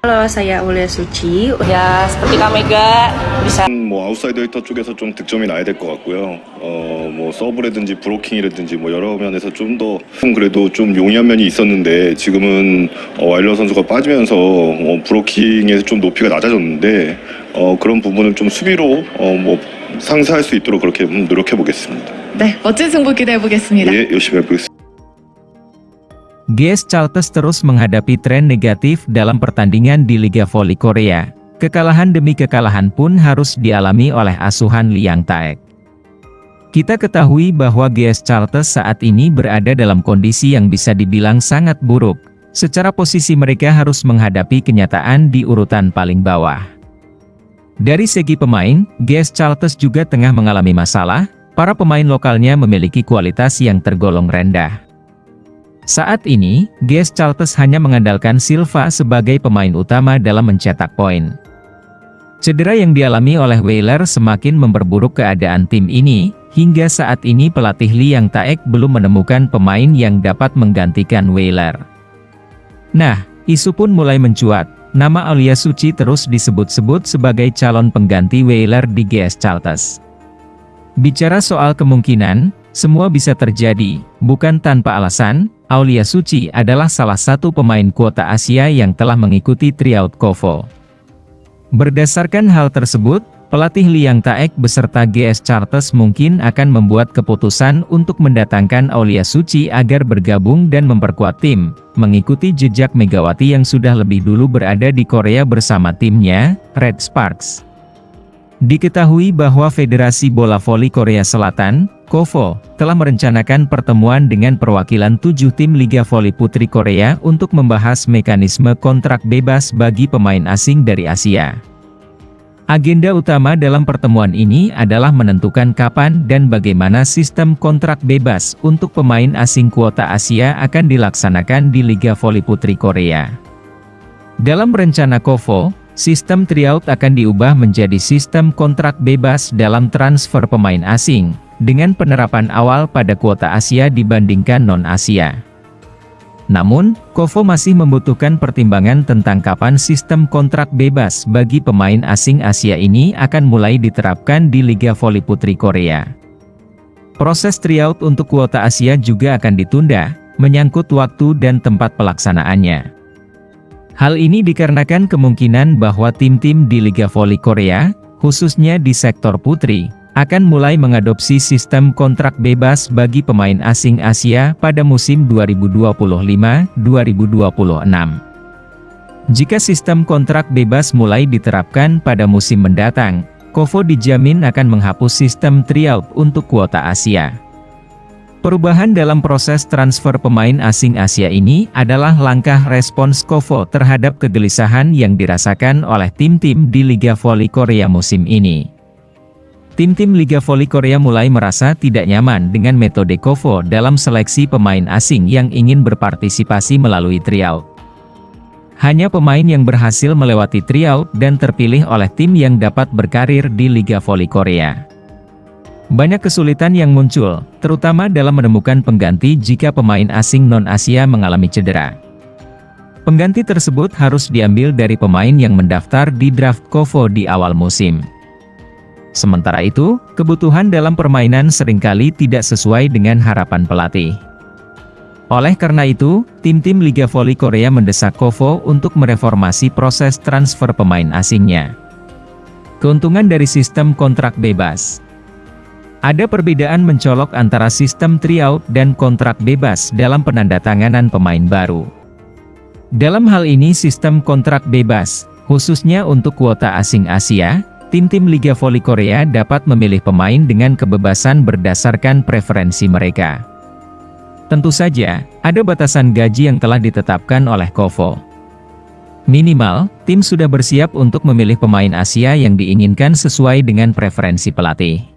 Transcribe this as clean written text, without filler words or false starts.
Halo, saya Aulia Suci. Ya, seperti Kak Mega bisa. 뭐 아웃사이더 히터 쪽에서 좀 득점이 나야 될 것 같고요. 뭐 서브라든지 브로킹이라든지 뭐 여러 면에서 좀 더 그래도 좀 용이한 면이 있었는데 지금은 와일러 선수가 빠지면서 브로킹에서 좀 높이가 낮아졌는데 그런 부분을 좀 수비로 뭐 상쇄할 수 있도록 그렇게 노력해 보겠습니다. 네, 멋진 승부 기대해 보겠습니다. 예, 열심히 해보겠습니다. GS Chalters terus menghadapi tren negatif dalam pertandingan di Liga Voli Korea. Kekalahan demi kekalahan pun harus dialami oleh asuhan Liang Taek. Kita ketahui bahwa GS Chalters saat ini berada dalam kondisi yang bisa dibilang sangat buruk. Secara posisi mereka harus menghadapi kenyataan di urutan paling bawah. Dari segi pemain, GS Chalters juga tengah mengalami masalah. Para pemain lokalnya memiliki kualitas yang tergolong rendah. Saat ini, GS Chalters hanya mengandalkan Silva sebagai pemain utama dalam mencetak poin. Cedera yang dialami oleh Wheeler semakin memperburuk keadaan tim ini, hingga saat ini pelatih Liang Taek belum menemukan pemain yang dapat menggantikan Wheeler. Nah, isu pun mulai mencuat, nama Aulia Suci terus disebut-sebut sebagai calon pengganti Wheeler di GS Chalters. Bicara soal kemungkinan, semua bisa terjadi, bukan tanpa alasan. Aulia Suci adalah salah satu pemain kuota Asia yang telah mengikuti tryout KOFO. Berdasarkan hal tersebut, pelatih Liang Taek beserta GS Chalters mungkin akan membuat keputusan untuk mendatangkan Aulia Suci agar bergabung dan memperkuat tim, mengikuti jejak Megawati yang sudah lebih dulu berada di Korea bersama timnya, Red Sparks. Diketahui bahwa Federasi Bola Voli Korea Selatan, KOFO, telah merencanakan pertemuan dengan perwakilan 7 tim Liga Voli Putri Korea untuk membahas mekanisme kontrak bebas bagi pemain asing dari Asia. Agenda utama dalam pertemuan ini adalah menentukan kapan dan bagaimana sistem kontrak bebas untuk pemain asing kuota Asia akan dilaksanakan di Liga Voli Putri Korea. Dalam rencana KOFO, sistem tryout akan diubah menjadi sistem kontrak bebas dalam transfer pemain asing, dengan penerapan awal pada kuota Asia dibandingkan non-Asia. Namun, KOFO masih membutuhkan pertimbangan tentang kapan sistem kontrak bebas bagi pemain asing Asia ini akan mulai diterapkan di Liga Voli Putri Korea. Proses tryout untuk kuota Asia juga akan ditunda, menyangkut waktu dan tempat pelaksanaannya. Hal ini dikarenakan kemungkinan bahwa tim-tim di Liga Voli Korea, khususnya di sektor putri, akan mulai mengadopsi sistem kontrak bebas bagi pemain asing Asia pada musim 2025-2026. Jika sistem kontrak bebas mulai diterapkan pada musim mendatang, KOFO dijamin akan menghapus sistem tryout untuk kuota Asia. Perubahan dalam proses transfer pemain asing Asia ini adalah langkah respons KOFO terhadap kegelisahan yang dirasakan oleh tim-tim di Liga Voli Korea musim ini. Tim-tim Liga Voli Korea mulai merasa tidak nyaman dengan metode KOFO dalam seleksi pemain asing yang ingin berpartisipasi melalui tryout. Hanya pemain yang berhasil melewati tryout dan terpilih oleh tim yang dapat berkarir di Liga Voli Korea. Banyak kesulitan yang muncul, terutama dalam menemukan pengganti jika pemain asing non-Asia mengalami cedera. Pengganti tersebut harus diambil dari pemain yang mendaftar di draft KOFO di awal musim. Sementara itu, kebutuhan dalam permainan seringkali tidak sesuai dengan harapan pelatih. Oleh karena itu, tim-tim Liga Voli Korea mendesak KOFO untuk mereformasi proses transfer pemain asingnya. Keuntungan dari sistem kontrak bebas. Ada perbedaan mencolok antara sistem tryout dan kontrak bebas dalam penandatanganan pemain baru. Dalam hal ini sistem kontrak bebas, khususnya untuk kuota asing Asia, tim-tim Liga Voli Korea dapat memilih pemain dengan kebebasan berdasarkan preferensi mereka. Tentu saja, ada batasan gaji yang telah ditetapkan oleh KOFO. Minimal, tim sudah bersiap untuk memilih pemain Asia yang diinginkan sesuai dengan preferensi pelatih.